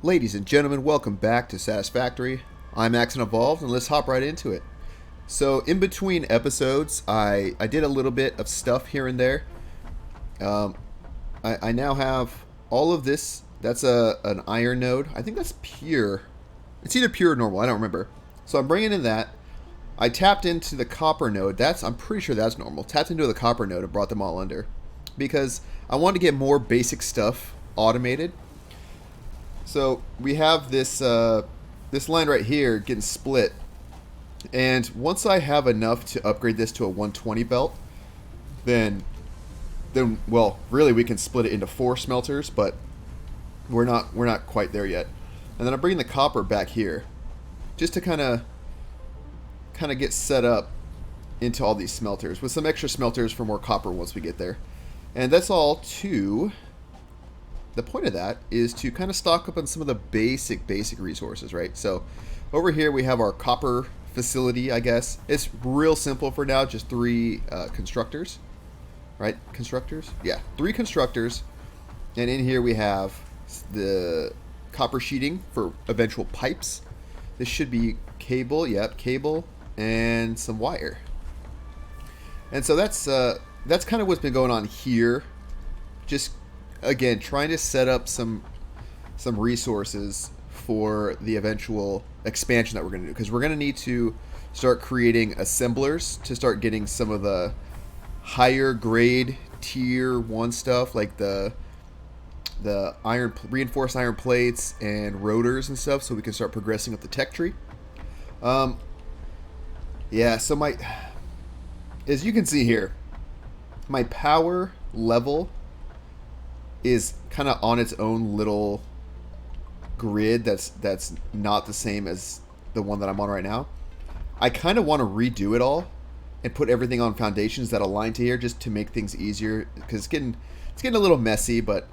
Ladies and gentlemen, welcome back to Satisfactory. I'm AxionEvolved, and let's hop right into it. So, in between episodes, I did a little bit of stuff here and there. I now have all of this. That's an iron node. I think that's pure. It's either pure or normal. I don't remember. So I'm bringing in that. I tapped into the copper node. I'm pretty sure that's normal. Tapped into the copper node and brought them all under because I wanted to get more basic stuff automated. So we have this this line right here getting split, and once I have enough to upgrade this to a 120 belt, then well, really we can split it into 4 smelters, but we're not quite there yet. And then I'm bringing the copper back here, just to kind of get set up into all these smelters with some extra smelters for more copper once we get there. And that's all to. The point of that is to kind of stock up on some of the basic resources, right? So over here we have our copper facility, I guess. It's real simple for now, just 3 constructors, right? Constructors? Yeah, 3 constructors. And in here we have the copper sheeting for eventual pipes. This should be cable, yep, cable, and some wire. And so that's kind of what's been going on here. Just again, trying to set up some resources for the eventual expansion that we're going to do, because we're going to need to start creating assemblers to start getting some of the higher grade tier 1 stuff, like the reinforced iron plates and rotors and stuff, so we can start progressing up the tech tree. Yeah, so as you can see here, my power level is kind of on its own little grid that's not the same as the one that I'm on right now. I kind of want to redo it all and put everything on foundations that align to here, just to make things easier, because it's getting a little messy, but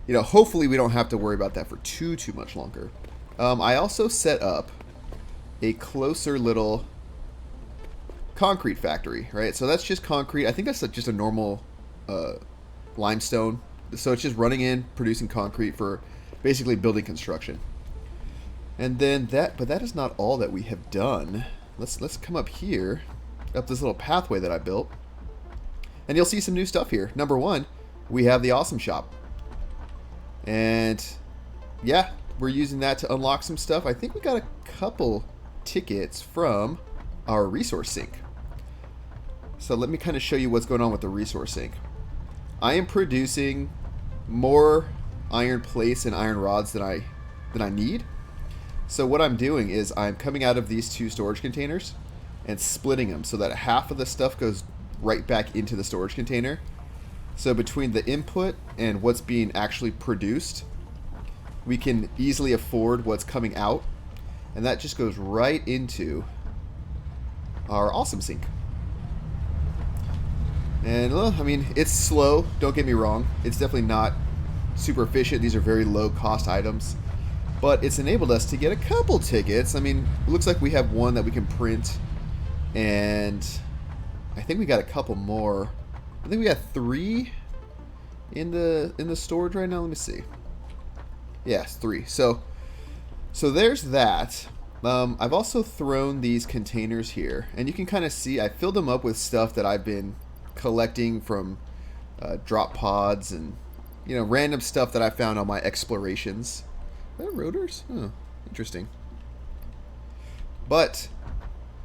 you know, hopefully we don't have to worry about that for too much longer. I also set up a closer little concrete factory, right? So that's just concrete. I think that's just a normal limestone. So it's just running in, producing concrete for basically building construction. And then but that is not all that we have done. Let's come up here, up this little pathway that I built, and you'll see some new stuff here. Number 1, we have the Awesome Shop. And yeah, we're using that to unlock some stuff. I think we got a couple tickets from our resource sink. So let me kind of show you what's going on with the resource sink. I am producing more iron plates and iron rods than I need. So what I'm doing is I'm coming out of these 2 storage containers and splitting them so that half of the stuff goes right back into the storage container. So between the input and what's being actually produced, we can easily afford what's coming out, and that just goes right into our awesome sink. And well, I mean, it's slow, don't get me wrong. It's definitely not super efficient. These are very low cost items, but it's enabled us to get a couple tickets. I mean, it looks like we have 1 that we can print, and I think we got a couple more. I think we got 3 in the storage right now. Let me see. Yes, 3. So there's that. I've also thrown these containers here, and you can kind of see I filled them up with stuff that I've been collecting from drop pods and, you know, random stuff that I found on my explorations. Are that rotors? Oh, interesting. But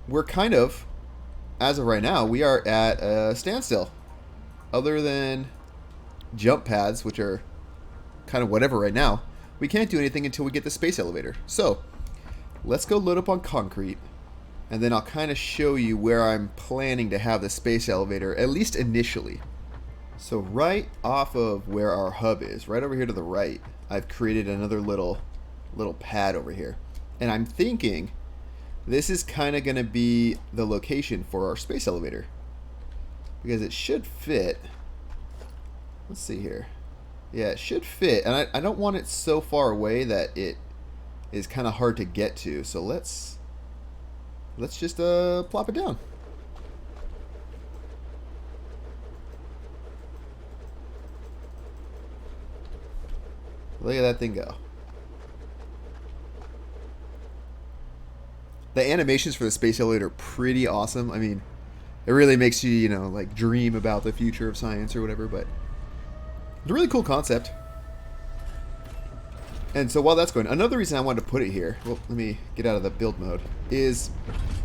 we're kind of, as of right now, we are at a standstill. Other than jump pads, which are kind of whatever right now, we can't do anything until we get the space elevator. So let's go load up on concrete, and then I'll kind of show you where I'm planning to have the space elevator, at least initially. So right off of where our hub is, right over here to the right, I've created another little pad over here. And I'm thinking this is kind of going to be the location for our space elevator, because it should fit. Let's see here. Yeah, it should fit, and I don't want it so far away that it is kind of hard to get to. So let's just plop it down. Look at that thing go. The animations for the space elevator are pretty awesome. I mean, it really makes you, you know, like dream about the future of science or whatever, but it's a really cool concept. And so while that's going, another reason I wanted to put it here, well, let me get out of the build mode, is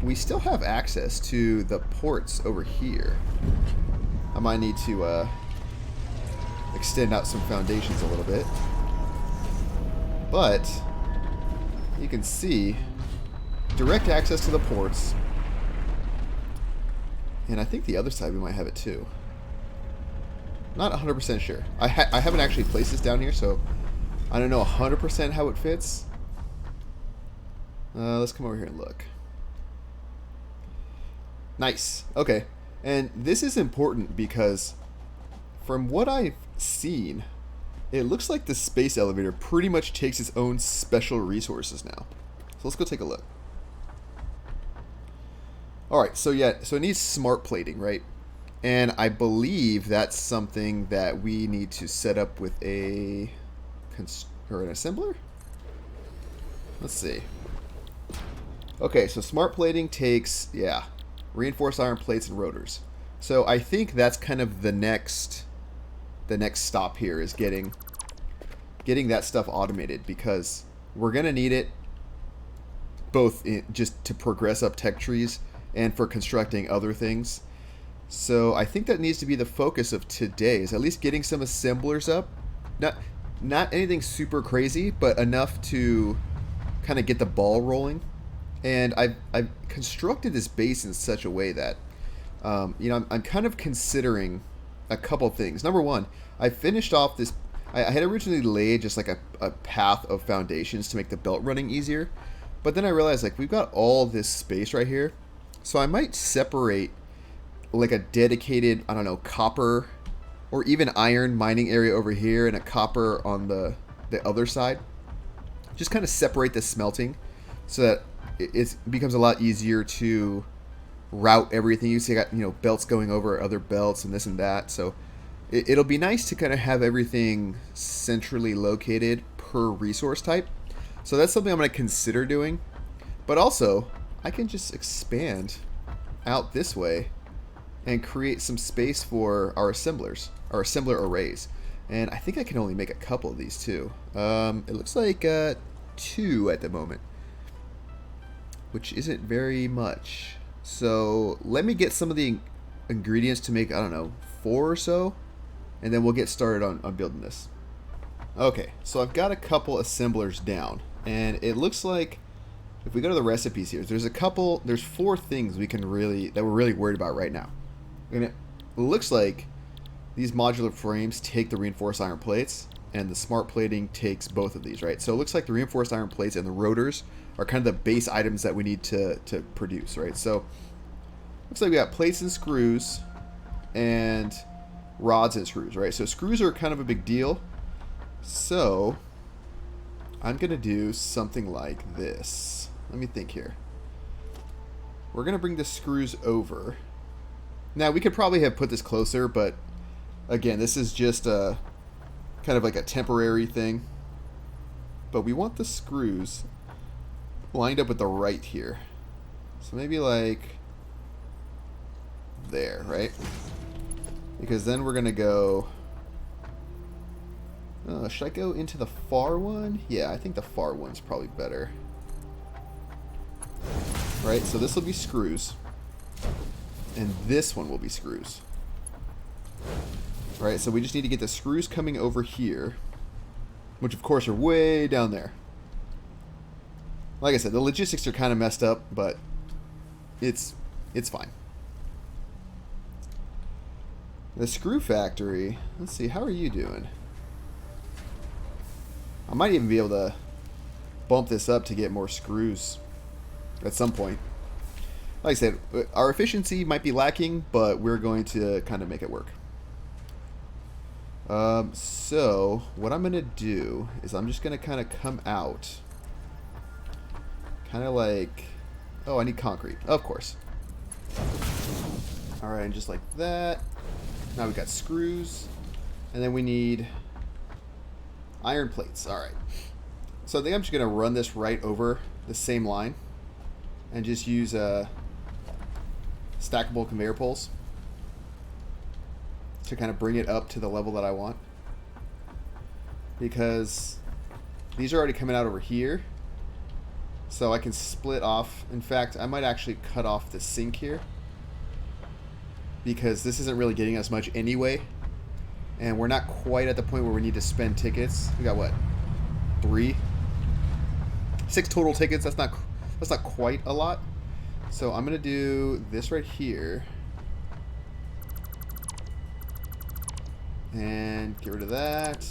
we still have access to the ports over here. I might need to extend out some foundations a little bit. But you can see direct access to the ports. And I think the other side we might have it too. Not 100% sure. I haven't actually placed this down here, so I don't know 100% how it fits. Let's come over here and look. Nice. Okay. And this is important because from what I've seen, it looks like the space elevator pretty much takes its own special resources now. So let's go take a look. Alright, so yeah, so it needs smart plating, right? And I believe that's something that we need to set up with an assembler? Let's see. Okay, so smart plating takes, yeah, reinforced iron plates and rotors. So I think that's kind of the next stop here, is getting that stuff automated, because we're gonna need it both just to progress up tech trees and for constructing other things. So I think that needs to be the focus of today, is at least getting some assemblers up. Not anything super crazy, but enough to kind of get the ball rolling. And I've constructed this base in such a way that you know, I'm kind of considering a couple things. Number one, I finished off this. I had originally laid just like a path of foundations to make the belt running easier, but then I realized, like, we've got all this space right here, so I might separate like a dedicated, I don't know, copper or even iron mining area over here and a copper on the other side. Just kind of separate the smelting so that it becomes a lot easier to route everything. You see, I got, you know, belts going over other belts and this and that. So it'll be nice to kind of have everything centrally located per resource type. So that's something I'm going to consider doing. But also, I can just expand out this way and create some space for our assemblers, our assembler arrays. And I think I can only make a couple of these too. It looks like 2 at the moment, which isn't very much. So let me get some of the ingredients to make, I don't know, 4 or so, and then we'll get started on building this. Okay, so I've got a couple assemblers down, and it looks like if we go to the recipes here, there's 4 things that we're really worried about right now. And it looks like these modular frames take the reinforced iron plates, and the smart plating takes both of these, right? So it looks like the reinforced iron plates and the rotors are kind of the base items that we need to produce, right? So looks like we got plates and screws and rods and screws, right? So screws are kind of a big deal. So I'm going to do something like this. Let me think here. We're going to bring the screws over. Now, we could probably have put this closer, but again, this is just a kind of like a temporary thing. But we want the screws lined up with the right here. So maybe like there, right? Because then we're going to go... should I go into the far one? Yeah, I think the far one's probably better. Right, so this will be screws. And this one will be screws. Right, so we just need to get the screws coming over here, which of course are way down there. Like I said, the logistics are kind of messed up, but it's fine. The screw factory, let's see, how are you doing? I might even be able to bump this up to get more screws at some point. Like I said, our efficiency might be lacking, but we're going to kind of make it work. So what I'm going to do is I'm just going to kind of come out. Kind of like... Oh, I need concrete. Of course. Alright, and just like that. Now we got screws. And then we need iron plates. Alright. So I think I'm just going to run this right over the same line. and just use stackable conveyor poles to kind of bring it up to the level that I want. Because these are already coming out over here, so I can split off. In fact, I might actually cut off the sink here, because this isn't really getting us much anyway, and we're not quite at the point where we need to spend tickets. We got what, 6 total tickets. That's not quite a lot. So I'm gonna do this right here and get rid of that,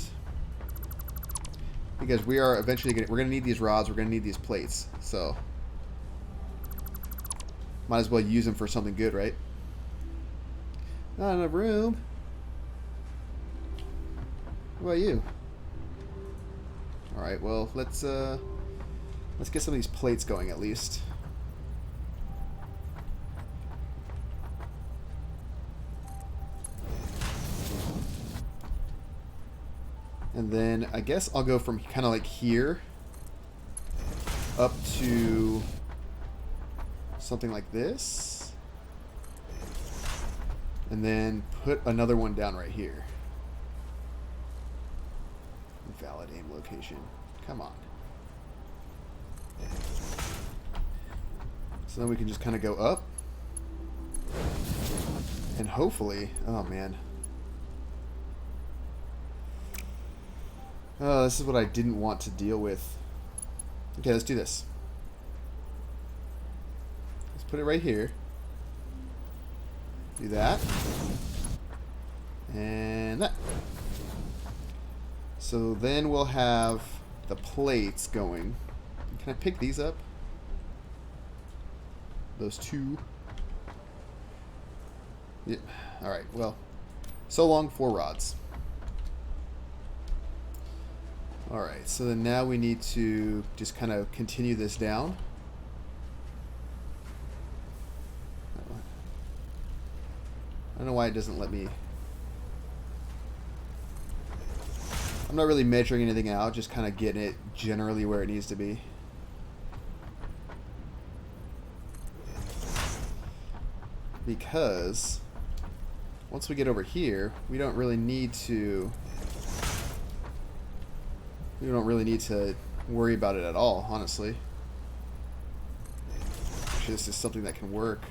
because we are eventually we're gonna need these rods, we're gonna need these plates, so might as well use them for something good, right? Not enough room. What about you? All right, well, let's get some of these plates going at least. And then I guess I'll go from kind of like here up to something like this. And then put another one down right here. Valid aim location. Come on. So then we can just kind of go up. And hopefully... Oh, man. Oh, this is what I didn't want to deal with. Okay, let's do this. Let's put it right here. Do that. And that. So then we'll have the plates going. Can I pick these up? Those two. Yeah. Alright, well. So long for rods. Alright, so then now we need to just kind of continue this down. I don't know why it doesn't let me. I'm not really measuring anything out, just kind of getting it generally where it needs to be. Because once we get over here, we don't really need to worry about it at all, honestly. Actually, this is something that can work.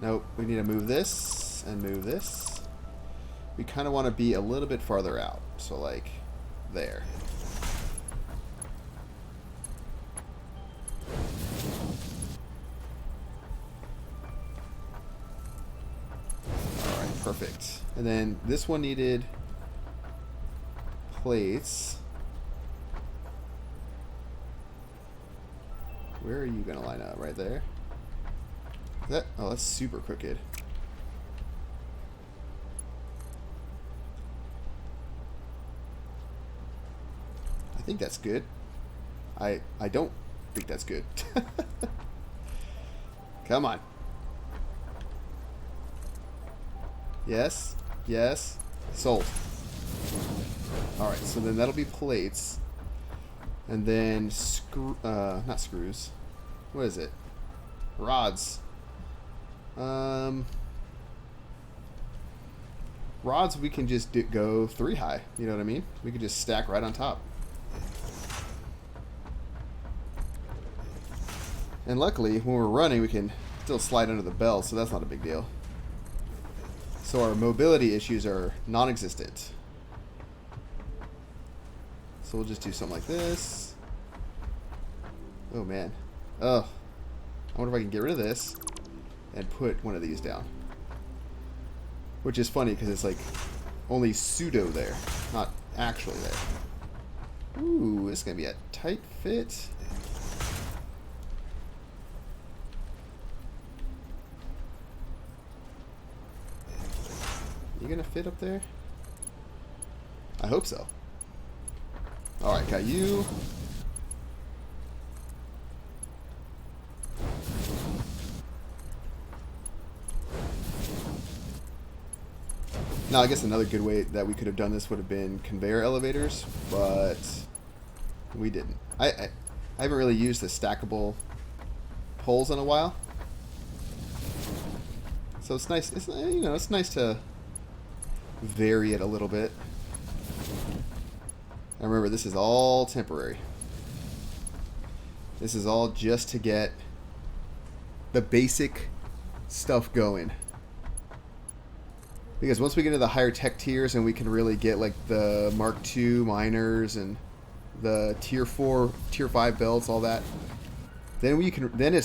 Nope, we need to move this and move this. We kind of want to be a little bit farther out, so like there. Alright, perfect. And then this one needed plates. Where are you going to line up? Right there? That, oh, that's super crooked. I think that's good. I don't think that's good. Come on. Yes. Yes. Sold. Alright, so then that'll be plates. And then not screws. What is it? Rods. Rods we can just go 3 high. You know what I mean? We can just stack right on top. And luckily, when we're running, we can still slide under the belt, so that's not a big deal. So our mobility issues are non-existent. So we'll just do something like this. Oh man. Oh. I wonder if I can get rid of this and put one of these down. Which is funny because it's like only pseudo there, not actually there. Ooh, this is going to be a tight fit. You going to fit up there? I hope so. Alright, got you. Now, I guess another good way that we could have done this would have been conveyor elevators, but we didn't. I haven't really used the stackable poles in a while, so it's nice. It's, you know, it's nice to vary it a little bit. And remember, this is all temporary. This is all just to get the basic stuff going. Because once we get into the higher tech tiers and we can really get like the Mark II miners and the tier 4, tier 5 belts, all that, then we can, then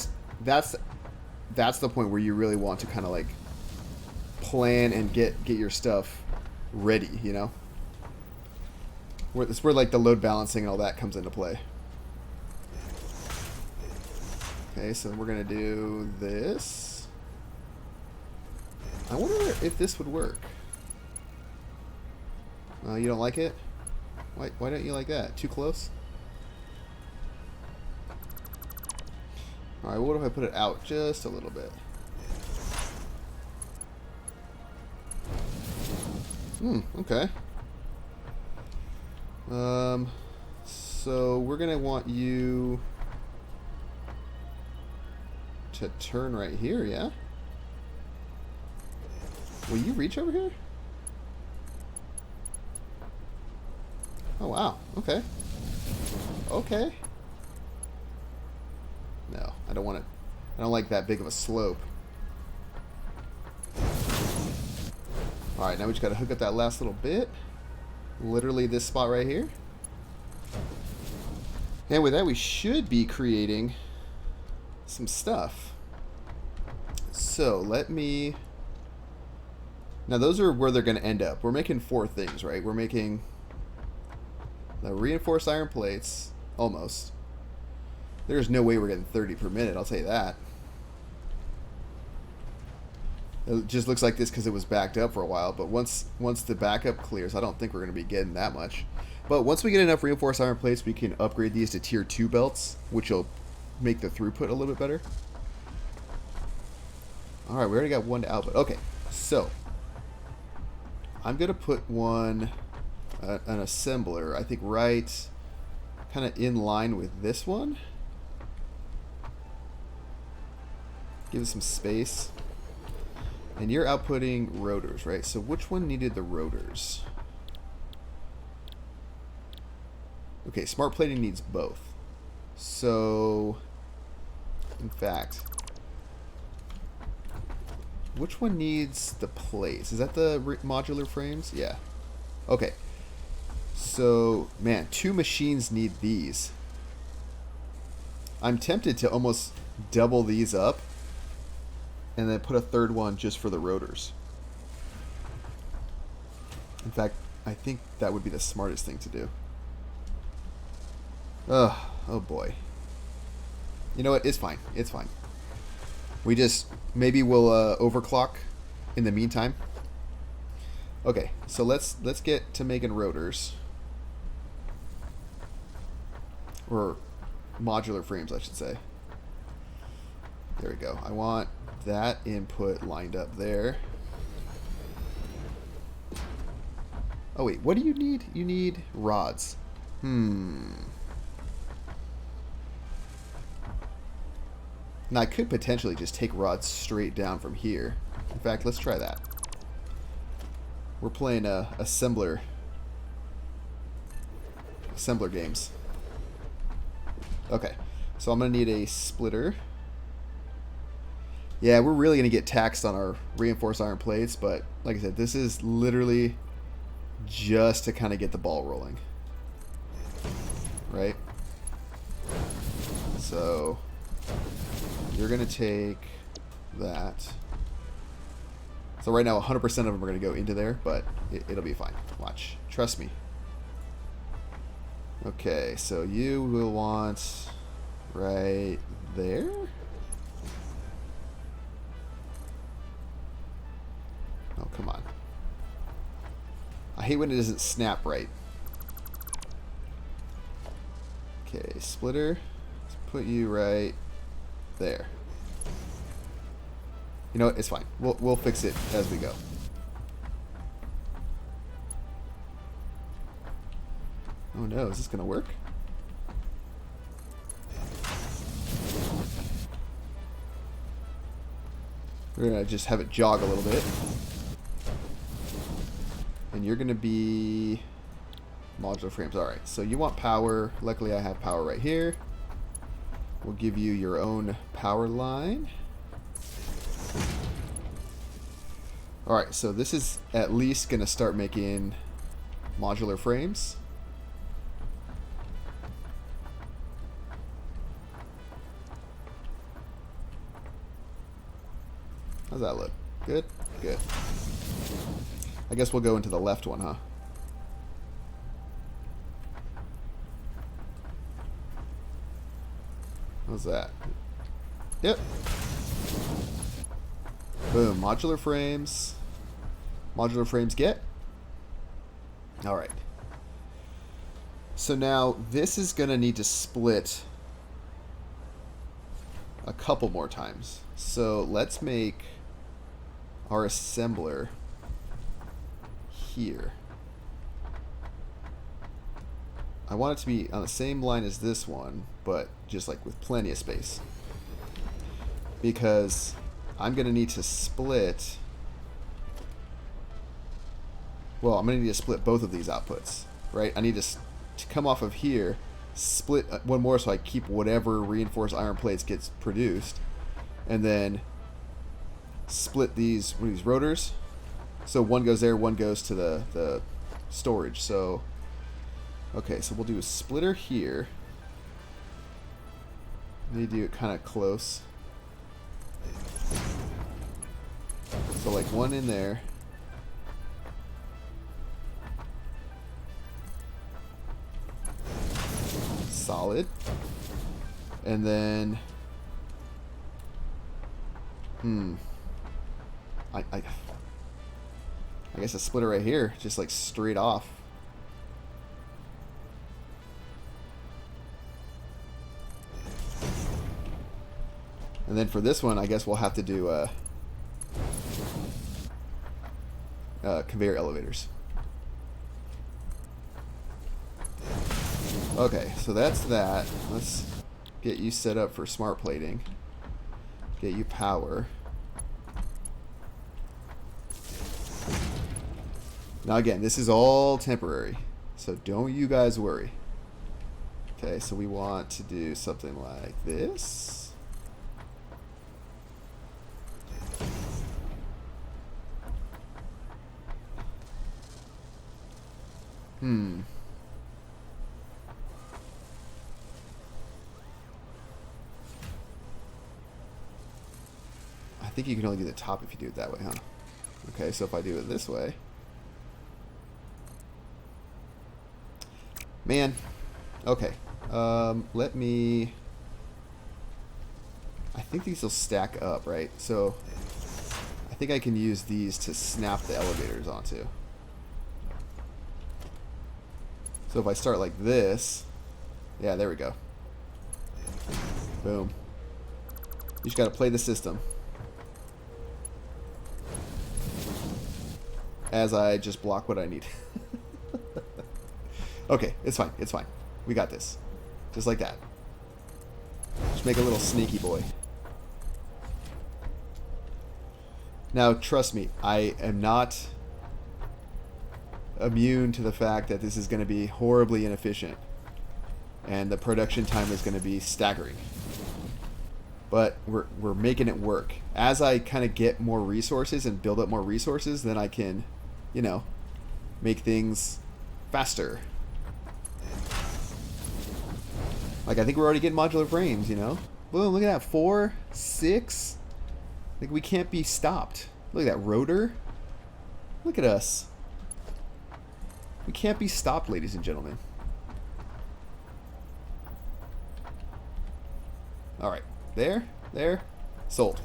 that's the point where you really want to kind of like plan and get your stuff ready, you know? It's where like the load balancing and all that comes into play. Okay, so we're gonna do this. I wonder if this would work. You don't like it? Why don't you like that? Too close? Alright, what if I put it out just a little bit? Okay. So we're gonna want you to turn right here, yeah? Will you reach over here? Oh wow, okay. Okay. No, I don't want it. I don't like that big of a slope. Alright, now we just gotta hook up that last little bit. Literally this spot right here. And with that, we should be creating some stuff. So let me... Now those are where they're going to end up. We're making 4 things, right? We're making the reinforced iron plates, almost. There's no way we're getting 30 per minute, I'll tell you that. It just looks like this because it was backed up for a while, but once the backup clears, I don't think we're going to be getting that much. But once we get enough reinforced iron plates, we can upgrade these to tier 2 belts, which will make the throughput a little bit better. Alright, we already got one to output. Okay, so I'm going to put one, an assembler, I think right kind of in line with this one. Give it some space. And you're outputting rotors, right? So which one needed the rotors? Okay, smart plating needs both. So, in fact, which one needs the plates? Is that the modular frames? Yeah. Okay. So, man, 2 machines need these. I'm tempted to almost double these up and then put a 3rd one just for the rotors. In fact, I think that would be the smartest thing to do. Oh boy. You know what? It's fine. It's fine. We just, maybe we'll overclock in the meantime. Okay, so let's get to making rotors. Or modular frames, I should say. There we go. I want that input lined up there. Oh wait, what do you need? You need rods. Now I could potentially just take rods straight down from here. In fact, let's try that. We're playing assembler games. Okay, so I'm gonna need a splitter. Yeah, we're really gonna get taxed on our reinforced iron plates, but like I said, this is literally just to kind of get the ball rolling, right? So you're gonna take that. So right now 100% of them are gonna go into there, but it'll be fine. Watch, trust me. Okay, so you will want right there. Oh, come on. I hate when it doesn't snap right. Okay, splitter. Let's put you right there. You know what? It's fine. We'll fix it as we go. Oh no, is this gonna work? We're gonna just have it jog a little bit. And you're gonna be modular frames. Alright, so you want power. Luckily I have power right here. We'll give you your own power line. Alright, so this is at least gonna start making modular frames. How's that look? Good? Good. I guess we'll go into the left one, huh? How's that? Yep. Boom. Modular frames. Modular frames get. Alright. So now this is going to need to split a couple more times. So let's make our assembler here. I want it to be on the same line as this one, but just like with plenty of space. Because I'm going to need to split... Well, I'm going to need to split both of these outputs, right? I need to come off of here, split one more so I keep whatever reinforced iron plates gets produced, and then split these rotors. So one goes there, one goes to the storage. So, okay, so we'll do a splitter here. Let me do it kind of close. So like one in there. Solid. And then I guess a splitter right here, just like straight off. And then for this one, I guess we'll have to do conveyor elevators. Okay, so that's that. Let's get you set up for smart plating. Get you power. Now again, this is all temporary, so don't you guys worry. Okay, so we want to do something like this. I think you can only do the top if you do it that way, huh? Okay, so if I do it this way... Man. Okay. Let me... I think these will stack up, right? So, I think I can use these to snap the elevators onto. So if I start like this... Yeah, there we go. Boom. You just gotta play the system. As I just block what I need. Okay, it's fine, it's fine. We got this. Just like that. Just make a little sneaky boy. Now, trust me, I am not immune to the fact that this is going to be horribly inefficient. And the production time is going to be staggering. But we're making it work. As I kind of get more resources and build up more resources, then I can, you know, make things faster. Like, I think we're already getting modular frames, you know? Boom, look at that. 4, 6. Like, we can't be stopped. Look at that rotor. Look at us. We can't be stopped, ladies and gentlemen. Alright. There. Sold.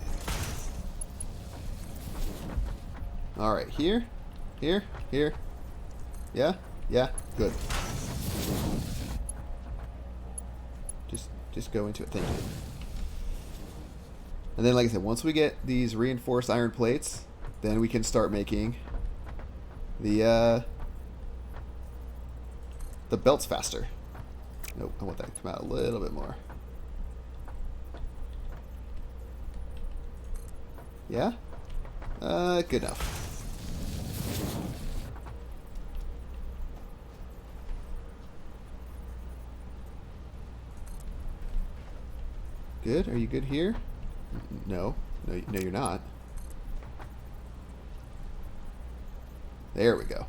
Alright, here. Yeah? Good. Just go into it. Thank you. And then, like I said, once we get these reinforced iron plates, then we can start making the the belt's faster. Nope, I want that to come out a little bit more. Yeah? Good enough. Good? Are you good here? No. No, you're not. There we go.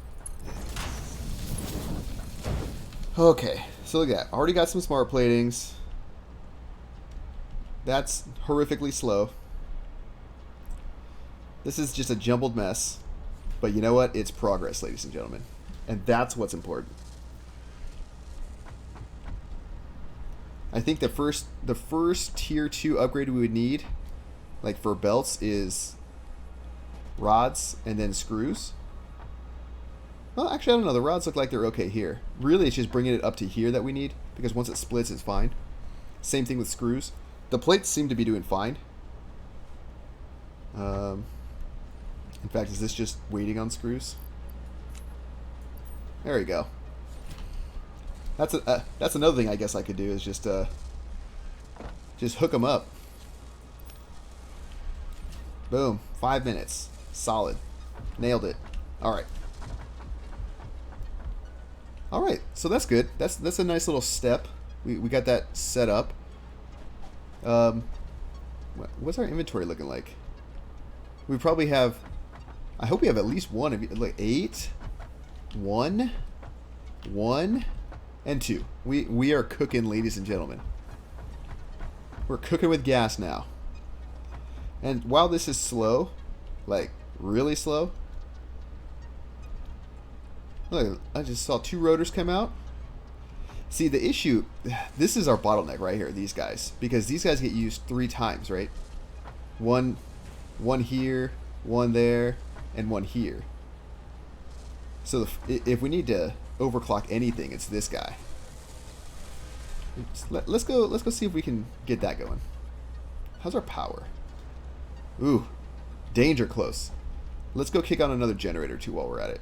Okay, so look at that. Already got some smart platings. That's horrifically slow. This is just a jumbled mess. But you know what? It's progress, ladies and gentlemen. And that's what's important. I think the first tier 2 upgrade we would need, like for belts, is rods and then screws. Well, actually, I don't know. The rods look like they're okay here. Really, it's just bringing it up to here that we need, because once it splits, it's fine. Same thing with screws. The plates seem to be doing fine. In fact, is this just waiting on screws? There we go. That's another thing I guess I could do, is just hook them up. Boom. 5 minutes. Solid. Nailed it. Alright. Alright, so that's good. That's a nice little step. We got that set up. What's our inventory looking like? We probably have... I hope we have at least one. Like 8? 1? 1? And 2. We are cooking, ladies and gentlemen. We're cooking with gas now. And while this is slow, like really slow, look, I just saw 2 rotors come out. See, the issue, this is our bottleneck right here, these guys. Because these guys get used 3 times, right? One here, 1 there, and 1 here. So if we need to overclock anything, it's this guy. Let's go see if we can get that going. How's our power? Ooh, danger close. Let's go kick on another generator too while we're at it.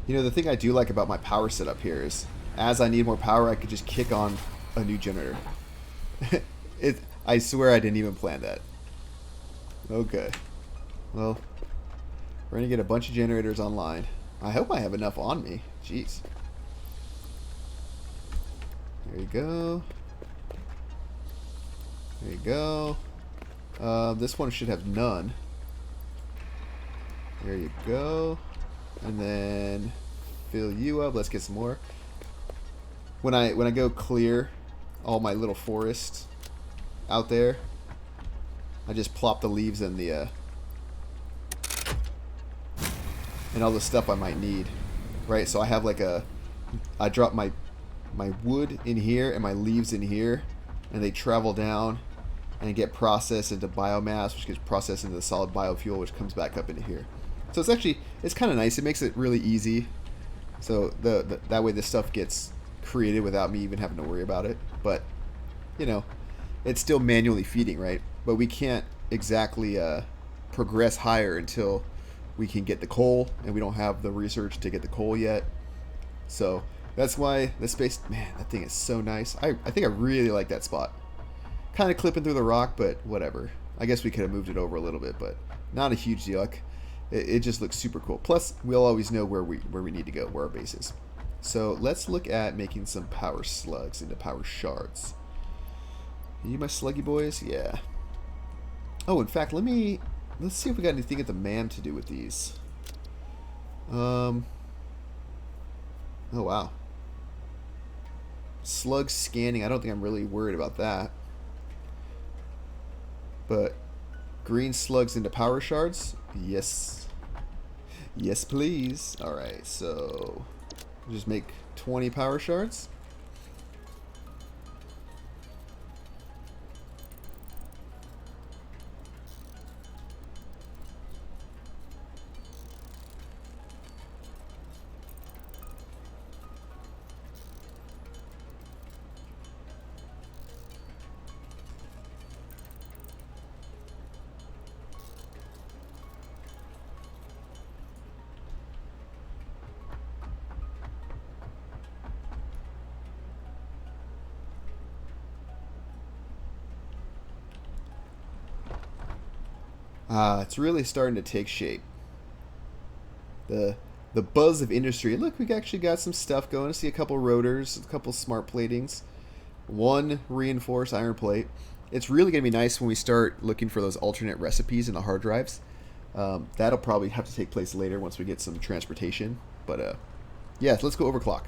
You know, the thing I do like about my power setup here is, as I need more power, I could just kick on a new generator. I swear I didn't even plan that. Okay. Well, we're going to get a bunch of generators online. I hope I have enough on me. Jeez. There you go. There you go. This one should have none. There you go. And then fill you up. Let's get some more. When I go clear all my little forests out there, I just plop the leaves in the and all the stuff I might need, right? So I have like I drop my wood in here and my leaves in here, and they travel down and get processed into biomass, which gets processed into the solid biofuel, which comes back up into here. So it's kind of nice. It makes it really easy. So that way this stuff gets created without me even having to worry about it. But, you know, it's still manually feeding, right? But we can't exactly progress higher until we can get the coal, and we don't have the research to get the coal yet. So that's why the space, man, that thing is so nice. I think I really like that spot. Kind of clipping through the rock, but whatever. I guess we could have moved it over a little bit, but not a huge deal. It just looks super cool. Plus, we'll always know where we need to go, where our base is. So let's look at making some power slugs into power shards. Are you my sluggy boys? Yeah. Oh, in fact, let's see if we got anything at the MAM to do with these. Oh wow. Slug scanning. I don't think I'm really worried about that. But green slugs into power shards? Yes. Yes, please. Alright, so just make 20 power shards. It's really starting to take shape. The buzz of industry. Look, we actually got some stuff going. I see a couple rotors, a couple smart platings, one reinforced iron plate. It's really going to be nice when we start looking for those alternate recipes in the hard drives. That'll probably have to take place later once we get some transportation. But yeah, let's go overclock.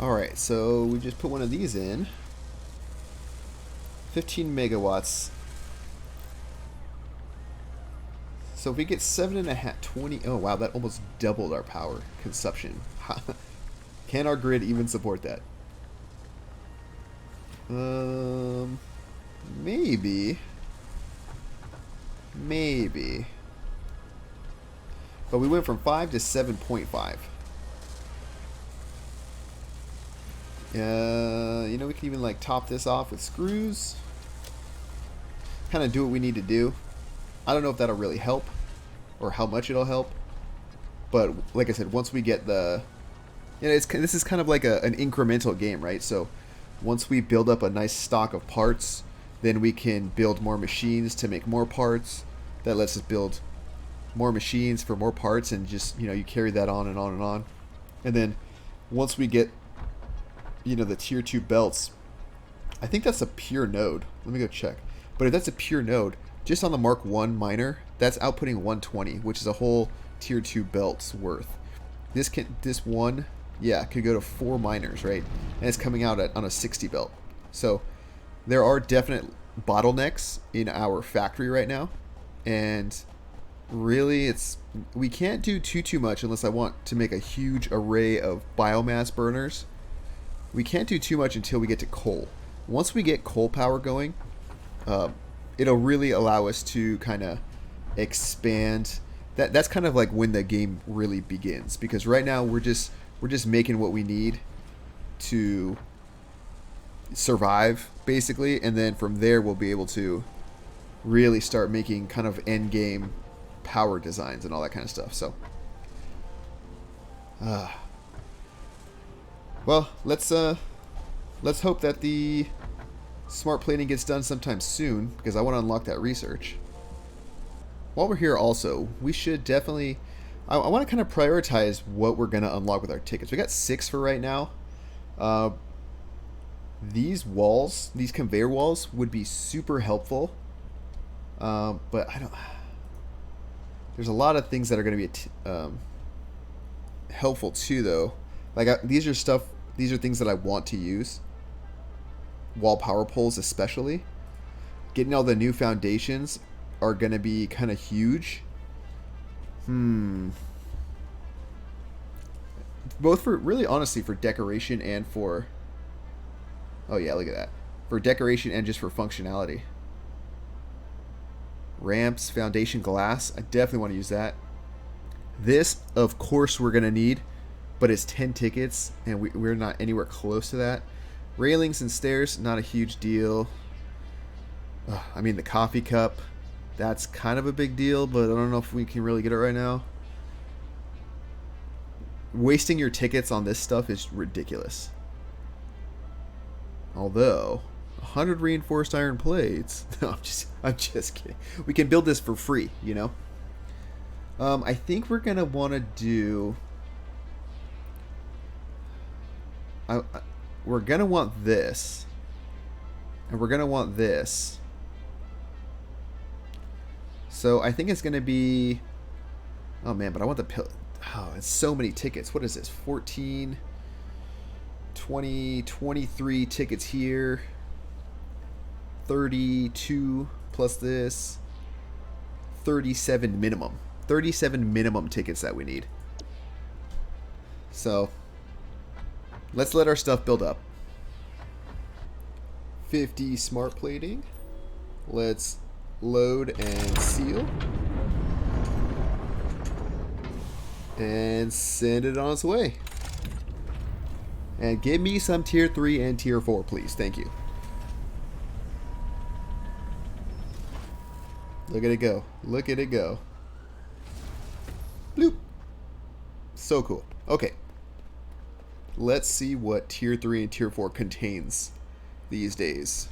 Alright, so we just put one of these in. 15 megawatts. So if we get 7.5, 20... Oh, wow, that almost doubled our power consumption. Can our grid even support that? Maybe. Maybe. But we went from 5 to 7.5. You know, we can even like top this off with screws. Kind of do what we need to do. I don't know if that'll really help or how much it'll help. But like I said, once we get the... You know, this is kind of like an incremental game, right? So once we build up a nice stock of parts, then we can build more machines to make more parts. That lets us build more machines for more parts, and just, you know, you carry that on and on and on. And then once we get, you know, the tier 2 belts, I think that's a pure node. Let me go check. But if that's a pure node, just on the Mark 1 miner, that's outputting 120, which is a whole tier 2 belt's worth. This one, yeah, could go to 4 miners, right? And it's coming out on a 60 belt. So there are definite bottlenecks in our factory right now, and really we can't do too much unless I want to make a huge array of biomass burners. We can't do too much until we get to coal. Once we get coal power going, it'll really allow us to kind of expand. That's kind of like when the game really begins, because right now we're just making what we need to survive, basically, and then from there we'll be able to really start making kind of end game power designs and all that kind of stuff. So well, let's hope that the smart plating gets done sometime soon, because I want to unlock that research. While we're here also, we should definitely... I want to kind of prioritize what we're going to unlock with our tickets. We got 6 for right now. These walls, these conveyor walls, would be super helpful. But I don't... There's a lot of things that are going to be helpful too, though. Like these are things that I want to use. Wall power poles especially. Getting all the new foundations are going to be kind of huge. Both for, really honestly, for decoration and for... Oh yeah, look at that. For decoration and just for functionality. Ramps, foundation glass. I definitely want to use that. This, of course, we're going to need, but it's 10 tickets, and we're not anywhere close to that. Railings and stairs, not a huge deal. I mean, the coffee cup, that's kind of a big deal, but I don't know if we can really get it right now. Wasting your tickets on this stuff is ridiculous. Although 100 reinforced iron plates. No, I'm just kidding. We can build this for free, you know. I think we're gonna want to do. We're gonna want this, and we're gonna want this. So I think it's gonna be. Oh man, but I want the pill. Oh, it's so many tickets. What is this? 14, 20, 23 tickets here. 32 plus this. 37 minimum. 37 minimum tickets that we need. So let's let our stuff build up. 50 smart plating. Let's load and seal. And send it on its way. And give me some tier 3 and tier 4, please. Thank you. Look at it go. Look at it go. Bloop. So cool. Okay. Let's see what tier 3 and tier 4 contains these days.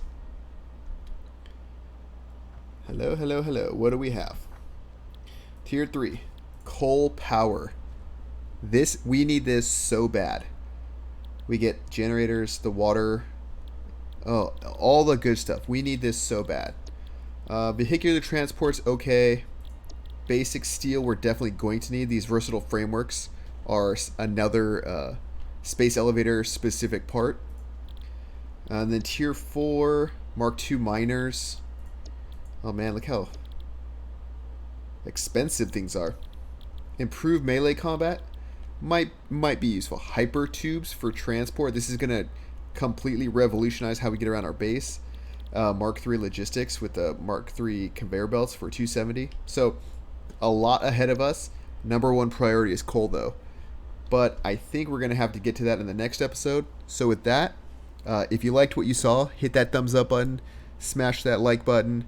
Hello, hello, hello. What do we have? Tier 3. Coal power. We need this so bad. We get generators, the water, oh, all the good stuff. We need this so bad. Vehicular transport's okay. Basic steel we're definitely going to need. These versatile frameworks are another space elevator specific part. And then tier 4, Mark II miners. Oh man, look how expensive things are. Improved melee combat might be useful. Hyper tubes for transport. This is gonna completely revolutionize how we get around our base. Mark III logistics with the Mark III conveyor belts for 270. So a lot ahead of us. Number one priority is coal though, but I think we're gonna have to get to that in the next episode. So with that, if you liked what you saw, hit that thumbs up button, smash that like button,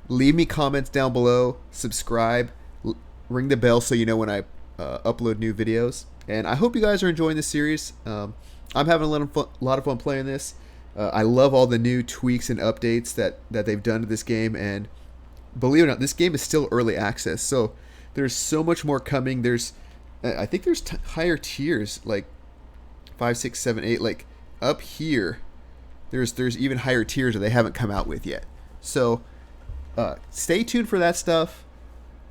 leave me comments down below, subscribe, ring the bell so you know when I upload new videos. And I hope you guys are enjoying this series. I'm having a lot of fun playing this. I love all the new tweaks and updates that they've done to this game, and believe it or not, this game is still early access, so there's so much more coming. I think there's higher tiers, like 5, 6, 7, 8, like up here. There's even higher tiers that they haven't come out with yet. So stay tuned for that stuff.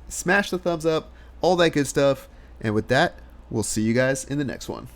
Smash the thumbs up, all that good stuff. And with that, we'll see you guys in the next one.